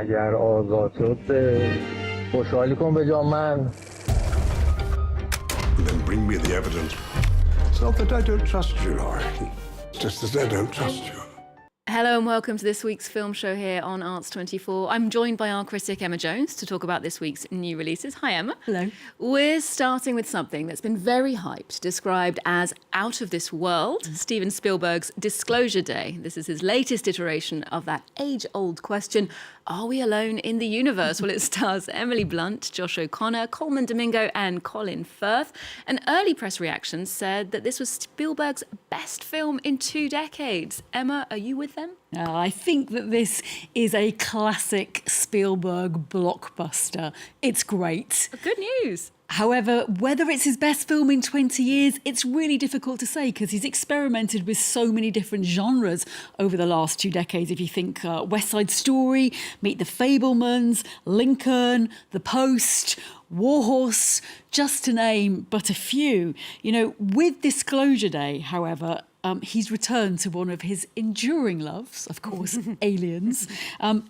اگر آزاد شد خوشحالی کن به جا من. Then bring me the evidence. It's not that I don't trust you, Laurie. It's just that I don't trust you. Hello and welcome to this week's film show here on Arts 24. I'm joined by our critic Emma Jones to talk about this week's new releases. Hi Emma. Hello. We're starting with something that's been very hyped, described as out of this world. Steven Spielberg's Disclosure Day. This is his latest iteration of that age-old question, are we alone in the universe? Well, it stars Emily Blunt, Josh O'Connor, Colman Domingo and Colin Firth. And early press reactions said that this was Spielberg's best film in 2 decades. Emma, are you with them? I think that this is a classic Spielberg blockbuster. It's great. Good news. However, whether it's his best film in 20 years, it's really difficult to say because he's experimented with so many different genres over the last 2 decades. If you think West Side Story, Meet the Fabelmans, Lincoln, The Post, Warhorse, just to name but a few. You know, with Disclosure Day, however, he's returned to one of his enduring loves, of course, Aliens.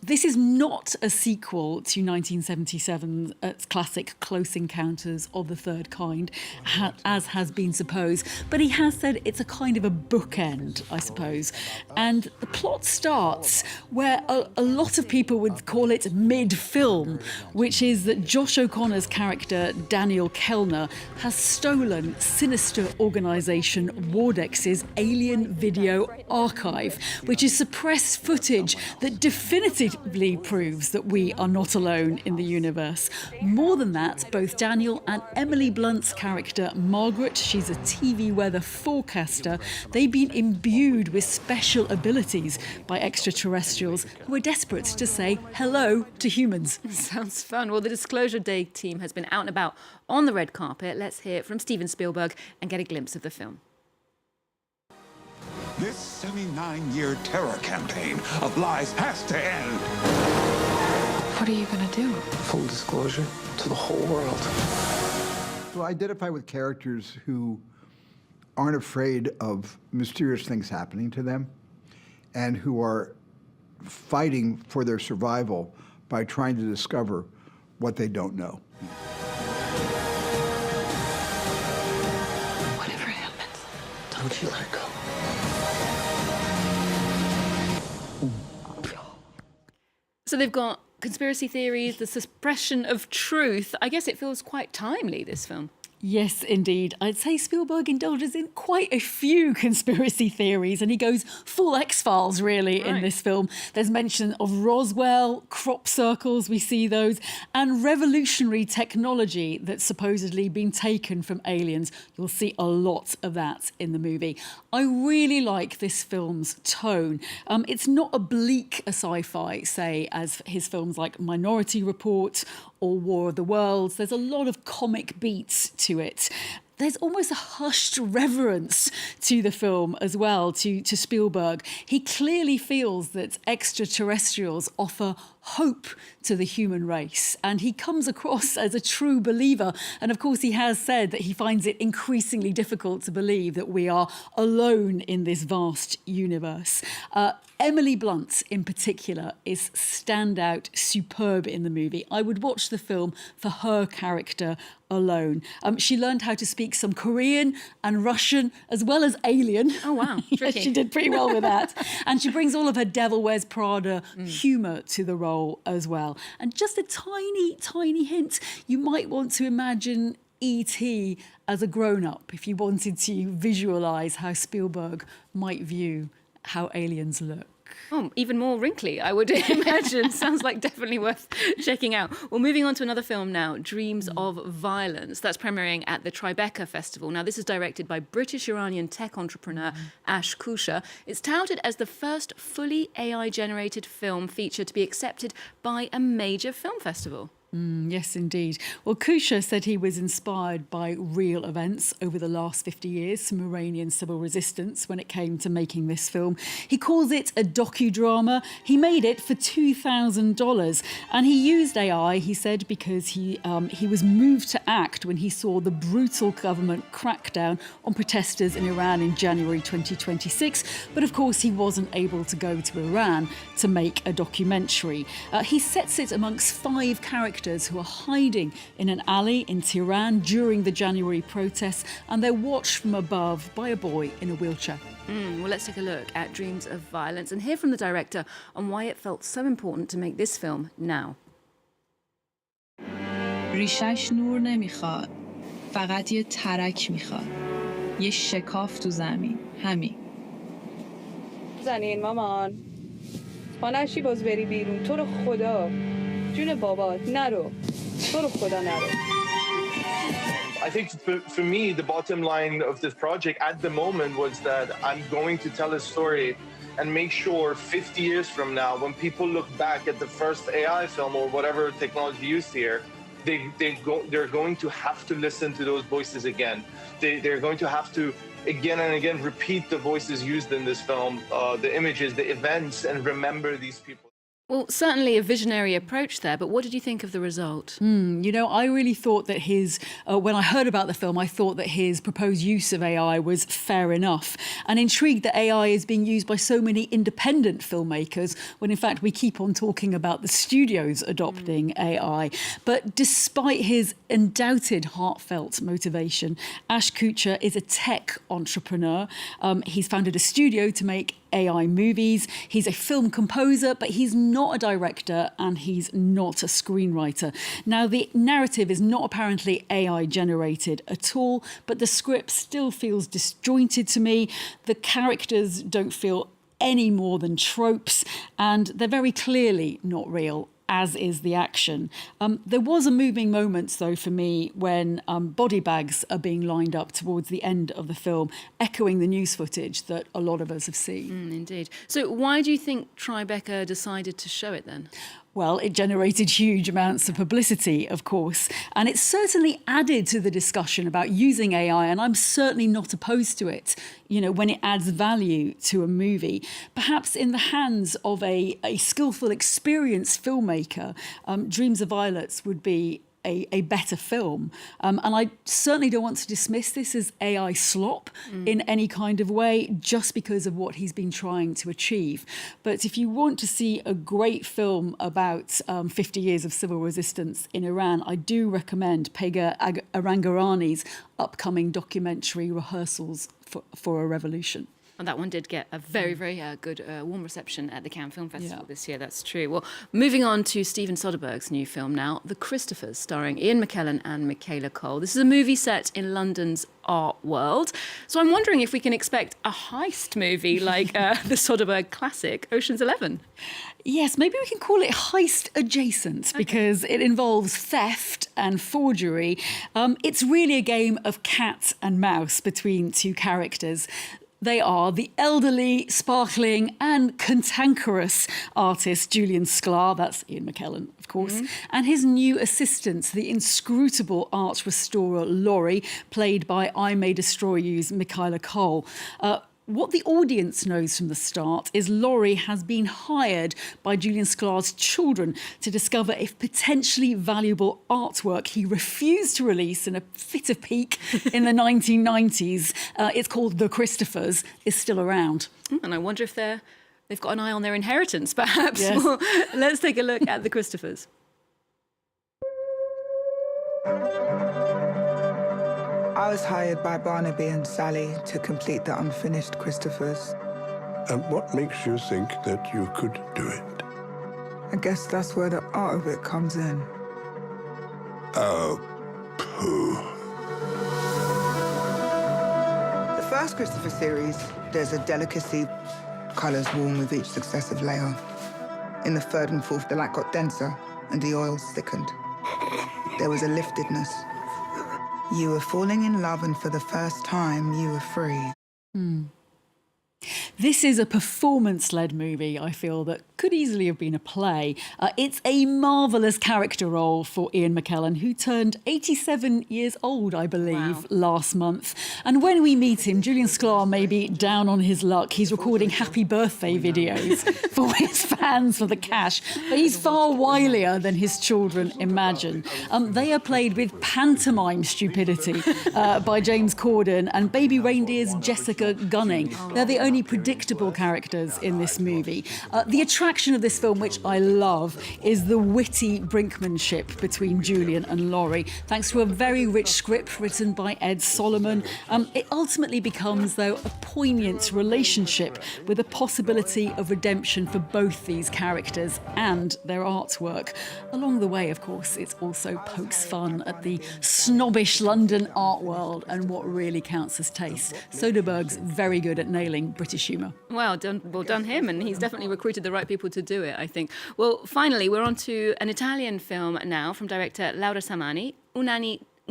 This is not a sequel to 1977's classic Close Encounters of the Third Kind, as has been supposed. But he has said it's a kind of a bookend, I suppose. And the plot starts where a lot of people would call it mid-film, which is that Josh O'Connor's character, Daniel Kellner, has stolen sinister organisation Wardex's Alien Video Archive, which is suppressed footage that definitively proves that we are not alone in the universe. More than that, both Daniel and Emily Blunt's character, Margaret, she's a TV weather forecaster, they've been imbued with special abilities by extraterrestrials who are desperate to say hello to humans. Sounds fun. Well, the Disclosure Day team has been out and about on the red carpet. Let's hear from Steven Spielberg and get a glimpse of the film. This 79-year terror campaign of lies has to end. What are you going to do? Full disclosure to the whole world. So I identify with characters who aren't afraid of mysterious things happening to them and who are fighting for their survival by trying to discover what they don't know. Whatever happens, Don't you let go. So they've got conspiracy theories, the suppression of truth. I guess it feels quite timely, this film. Yes, indeed. I'd say Spielberg indulges in quite a few conspiracy theories and he goes full X-Files, really, in this film. There's mention of Roswell, crop circles, we see those, and revolutionary technology that's supposedly been taken from aliens. You'll see a lot of that in the movie. I really like this film's tone. It's not a bleak sci-fi, say, as his films like Minority Report or War of the Worlds. There's a lot of comic beats to it. There's almost a hushed reverence to the film as well, to Spielberg. He clearly feels that extraterrestrials offer hope to the human race, and he comes across as a true believer. And of course, he has said that he finds it increasingly difficult to believe that we are alone in this vast universe. Emily Blunt, in particular, is standout superb in the movie. I would watch the film for her character alone. She learned how to speak some Korean and Russian as well as alien. Oh, wow. Yes, she did pretty well with that. And she brings all of her Devil Wears Prada humour to the role as well. And just a tiny, tiny hint, you might want to imagine E.T. as a grown-up if you wanted to visualise how Spielberg might view how aliens look. Oh, even more wrinkly, I would imagine. Sounds like definitely worth checking out. Well, moving on to another film now, Dreams of Violence. That's premiering at the Tribeca Festival. Now, this is directed by British-Iranian tech entrepreneur Ash Kusha. It's touted as the first fully AI-generated film feature to be accepted by a major film festival. Yes, indeed. Well, Kusha said he was inspired by real events over the last 50 years, some Iranian civil resistance when it came to making this film. He calls it a docudrama. He made it for $2,000 and he used AI, he said, because he was moved to act when he saw the brutal government crackdown on protesters in Iran in January 2026. But of course, he wasn't able to go to Iran to make a documentary. He sets it amongst 5 characters who are hiding in an alley in Tehran during the January protests, and they're watched from above by a boy in a wheelchair. Well, let's take a look at Dreams of Violence and hear from the director on why it felt so important to make this film now. ریشش نور نمیخواد، فقط یه ترک میخواد، یه شکاف تو زمین، همین. زنین مامان پا نشی باز بری بیرون، تو رو خدا جون بابات نرو، تو رو خدا نرو. I think for me, the bottom line of this project at the moment was that I'm going to tell a story and make sure 50 years from now, when people look back at the first AI film or whatever technology used here, they're going to have to listen to those voices again. They're going to have to again and again repeat the voices used in this film, the images, the events, and remember these people. Well, certainly a visionary approach there, but what did you think of the result? You know, I really thought that when I heard about the film, I thought that his proposed use of AI was fair enough, and intrigued that AI is being used by so many independent filmmakers, when in fact we keep on talking about the studios adopting AI. But despite his undoubted heartfelt motivation, Ash Kuchar is a tech entrepreneur. He's founded a studio to make AI movies. He's a film composer, but he's not a director and he's not a screenwriter. Now, the narrative is not apparently AI generated at all, but the script still feels disjointed to me. The characters don't feel any more than tropes, and they're very clearly not real, as is the action. There was a moving moment, though, for me when body bags are being lined up towards the end of the film, echoing the news footage that a lot of us have seen. Indeed. So why do you think Tribeca decided to show it then? Well, it generated huge amounts of publicity, of course, and it certainly added to the discussion about using AI, and I'm certainly not opposed to it, you know, when it adds value to a movie. Perhaps in the hands of a skillful, experienced filmmaker, Dreams of Violence would be a better film. And I certainly don't want to dismiss this as AI slop in any kind of way, just because of what he's been trying to achieve. But if you want to see a great film about 50 years of civil resistance in Iran, I do recommend Pega Arangarani's upcoming documentary Rehearsals for a Revolution. And that one did get a very, very good warm reception at the Cannes Film Festival this year, that's true. Well, moving on to Steven Soderbergh's new film now, The Christophers, starring Ian McKellan and Michaela. This is a movie set in London's art world. So I'm wondering if we can expect a heist movie like the Soderbergh classic, Ocean's 11. Yes, maybe we can call it heist adjacent because it involves theft and forgery. It's really a game of cat and mouse between 2 characters. They are the elderly, sparkling and cantankerous artist Julian Sklar, that's Ian McKellan, of course, and his new assistant, the inscrutable art restorer Laurie, played by I May Destroy You's Michaela. What the audience knows from the start is Laurie has been hired by Julian Sklar's children to discover if potentially valuable artwork he refused to release in a fit of pique in the 1990s, it's called The Christophers, is still around. And I wonder if they've got an eye on their inheritance, perhaps. Yes. Well, let's take a look at The Christophers. I was hired by Barnaby and Sally to complete the unfinished Christophers. And what makes you think that you could do it? I guess that's where the art of it comes in. Oh, pooh. The first Christopher series, there's a delicacy. Colours warm with each successive layer. In the third and fourth, the light got denser and the oils thickened. There was a liftedness. You were falling in love, and for the first time, you were free. This is a performance-led movie, I feel, that could easily have been a play. It's a marvellous character role for Ian McKellan, who turned 87 years old, I believe, last month. And when we meet him, Julian Sklar may be down on his luck. He's recording happy birthday videos for his fans for the cash. But he's far wilier than his children imagine. They are played with pantomime stupidity by James Corden and Baby Reindeer's Jessica Gunning. They're the only predictable characters in this movie. The attraction of this film, which I love, is the witty brinkmanship between Julian and Laurie. Thanks to a very rich script written by Ed Solomon, it ultimately becomes, though, a poignant relationship with a possibility of redemption for both these characters and their artwork. Along the way, of course, it's also pokes fun at the snobbish London art world and what really counts as taste. Soderbergh's very good at nailing British humour. Well done him, and he's definitely recruited the right people to do it, I think. Well, finally, we're on to an Italian film now from director Laura Samani, Un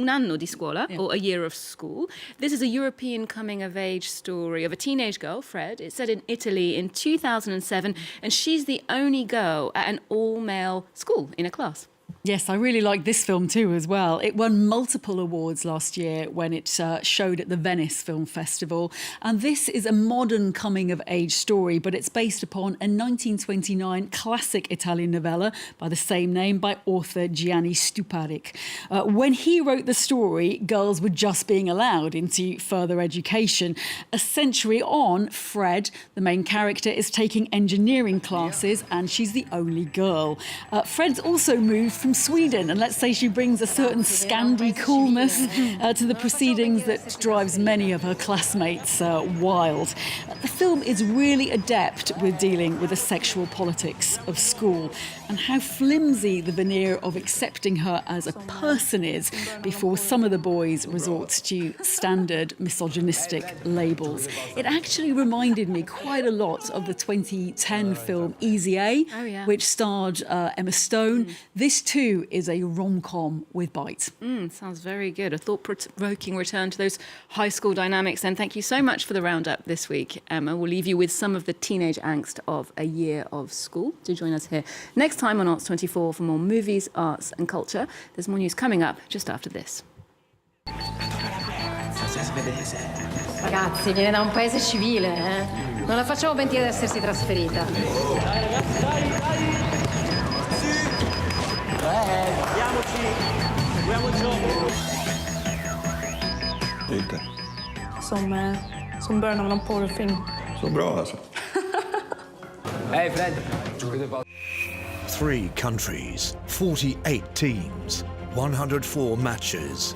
Anno di Scuola, or A Year of School. This is a European coming-of-age story of a teenage girl, Fred. It's set in Italy in 2007, and she's the only girl at an all-male school in a class. Yes, I really like this film too as well. It won multiple awards last year when it showed at the Venice Film Festival. And this is a modern coming-of-age story, but it's based upon a 1929 classic Italian novella by the same name by author Gianni Stuparic. When he wrote the story, girls were just being allowed into further education. A century on, Fred, the main character, is taking engineering classes and she's the only girl. Fred's also moved from Sweden, and let's say she brings a certain Scandi coolness to the proceedings that drives many of her classmates wild. The film is really adept with dealing with the sexual politics of school and how flimsy the veneer of accepting her as a person is before some of the boys resort to standard misogynistic labels. It actually reminded me quite a lot of the 2010 film Easy A, which starred Emma Stone. This too is a rom-com with bite. Sounds very good. A thought-provoking return to those high school dynamics. And thank you so much for the roundup this week, Emma. We'll leave you with some of the teenage angst of A Year of School. Do join us here next time on Arts 24 for more movies, arts and culture. There's more news coming up just after this. Ragazzi, viene da un paese civile, eh? Non la facciamo pentire di essersi trasferita. Dai ragazzi, dai! Inte. Som början av någon porrfilm. Så bra alltså. Hey Fred. 3 countries, 48 teams, 104 matches.